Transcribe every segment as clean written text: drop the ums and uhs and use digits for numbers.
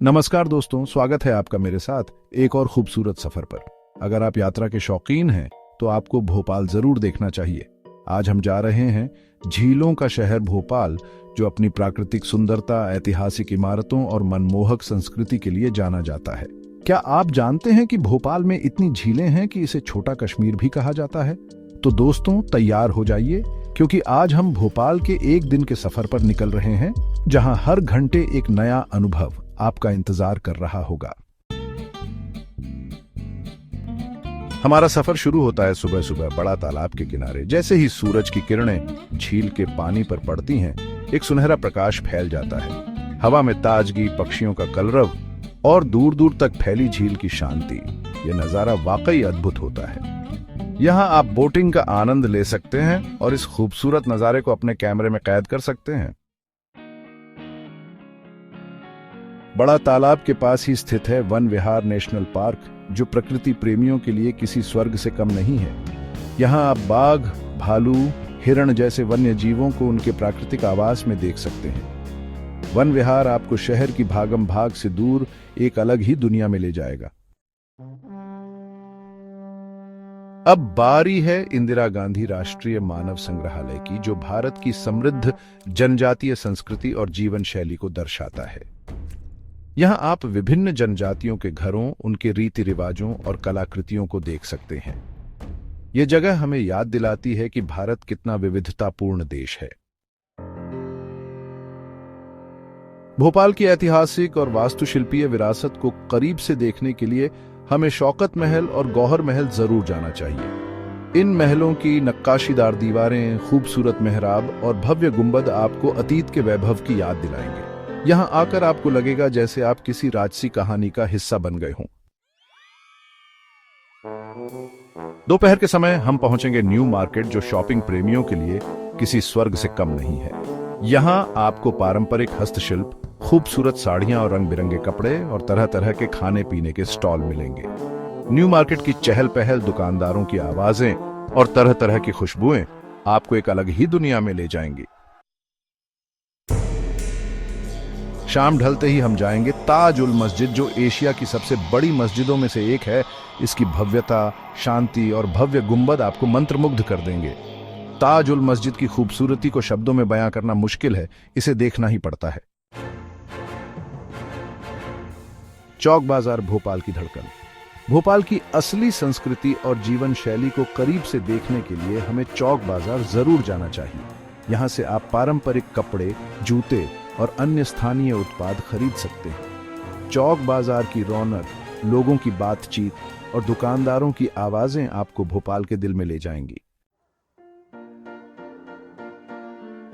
नमस्कार दोस्तों, स्वागत है आपका मेरे साथ एक और खूबसूरत सफर पर। अगर आप यात्रा के शौकीन हैं तो आपको भोपाल जरूर देखना चाहिए। आज हम जा रहे हैं झीलों का शहर भोपाल, जो अपनी प्राकृतिक सुंदरता, ऐतिहासिक इमारतों और मनमोहक संस्कृति के लिए जाना जाता है। क्या आप जानते हैं कि भोपाल में इतनी झीलें हैं कि इसे छोटा कश्मीर भी कहा जाता है? तो दोस्तों तैयार हो जाइए, क्योंकि आज हम भोपाल के एक दिन के सफर पर निकल रहे हैं, जहां हर घंटे एक नया अनुभव आपका इंतजार कर रहा होगा। हमारा सफर शुरू होता है सुबह सुबह बड़ा तालाब के किनारे। जैसे ही सूरज की किरणें झील के पानी पर पड़ती हैं, एक सुनहरा प्रकाश फैल जाता है। हवा में ताजगी, पक्षियों का कलरव और दूर दूर तक फैली झील की शांति। यह नजारा वाकई अद्भुत होता है। यहाँ आप बोटिंग का आनंद ले सकते हैं और इस खूबसूरत नजारे को अपने कैमरे में कैद कर सकते हैं। बड़ा तालाब के पास ही स्थित है वन विहार नेशनल पार्क, जो प्रकृति प्रेमियों के लिए किसी स्वर्ग से कम नहीं है। यहाँ आप बाघ, भालू, हिरण जैसे वन्य जीवों को उनके प्राकृतिक आवास में देख सकते हैं। वन विहार आपको शहर की भागम भाग से दूर एक अलग ही दुनिया में ले जाएगा। अब बारी है इंदिरा गांधी राष्ट्रीय मानव संग्रहालय की, जो भारत की समृद्ध जनजातीय संस्कृति और जीवन शैली को दर्शाता है। यहाँ आप विभिन्न जनजातियों के घरों, उनके रीति रिवाजों और कलाकृतियों को देख सकते हैं। ये जगह हमें याद दिलाती है कि भारत कितना विविधतापूर्ण देश है। भोपाल की ऐतिहासिक और वास्तुशिल्पीय विरासत को करीब से देखने के लिए हमें शौकत महल और गौहर महल जरूर जाना चाहिए। इन महलों की नक्काशीदार दीवारें, खूबसूरत मेहराब और भव्य गुंबद आपको अतीत के वैभव की याद दिलाएंगे। यहाँ आकर आपको लगेगा जैसे आप किसी राजसी कहानी का हिस्सा बन गए हों। दोपहर के समय हम पहुंचेंगे न्यू मार्केट, जो शॉपिंग प्रेमियों के लिए किसी स्वर्ग से कम नहीं है। यहाँ आपको पारंपरिक हस्तशिल्प, खूबसूरत साड़ियां और रंग बिरंगे कपड़े और तरह तरह के खाने पीने के स्टॉल मिलेंगे। न्यू मार्केट की चहल पहल, दुकानदारों की आवाजें और तरह तरह की खुशबुएं आपको एक अलग ही दुनिया में ले जाएंगी। शाम ढलते ही हम जाएंगे ताज उल मस्जिद, जो एशिया की सबसे बड़ी मस्जिदों में से एक है। इसकी भव्यता, शांति और भव्य गुंबद आपको मंत्रमुग्ध कर देंगे। ताज उल मस्जिद की खूबसूरती को शब्दों में बयां करना मुश्किल है, इसे देखना ही पड़ता है। चौक बाजार भोपाल की धड़कन। भोपाल की असली संस्कृति और जीवन शैली को करीब से देखने के लिए हमें चौक बाजार जरूर जाना चाहिए। यहां से आप पारंपरिक कपड़े, जूते और अन्य स्थानीय उत्पाद खरीद सकते हैं। चौक बाजार की रौनक, लोगों की बातचीत और दुकानदारों की आवाजें आपको भोपाल के दिल में ले जाएंगी।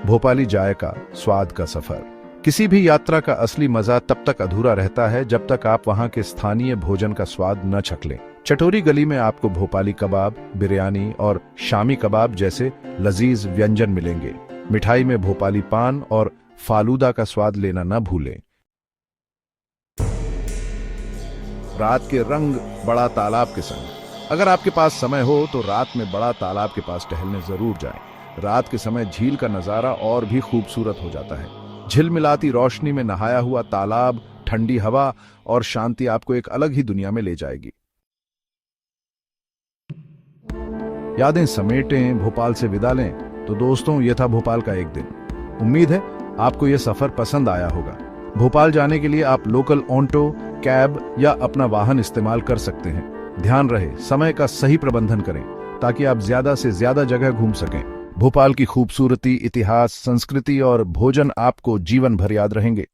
भोपाली जायका, स्वाद का सफर। किसी भी यात्रा का असली मजा तब तक अधूरा रहता है जब तक आप वहां के स्थानीय भोजन का स्वाद न चख लें। चटोरी गली में आपको भोपाली कबाब, बिरयानी और शामी कबाब जैसे लजीज व्यंजन मिलेंगे। मिठाई में भोपाली पान और फालूदा का स्वाद लेना न भूलें। रात के रंग बड़ा तालाब के संग। अगर आपके पास समय हो तो रात में बड़ा तालाब के पास टहलने जरूर जाएं। रात के समय झील का नजारा और भी खूबसूरत हो जाता है। झिलमिलाती रोशनी में नहाया हुआ तालाब, ठंडी हवा और शांति आपको एक अलग ही दुनिया में ले जाएगी। यादें समेटें, भोपाल से विदा लें। तो दोस्तों, यह था भोपाल का एक दिन। उम्मीद है आपको यह सफर पसंद आया होगा। भोपाल जाने के लिए आप लोकल ऑटो, कैब या अपना वाहन इस्तेमाल कर सकते हैं। ध्यान रहे, समय का सही प्रबंधन करें ताकि आप ज्यादा से ज्यादा जगह घूम सकें। भोपाल की खूबसूरती, इतिहास, संस्कृति और भोजन आपको जीवन भर याद रहेंगे।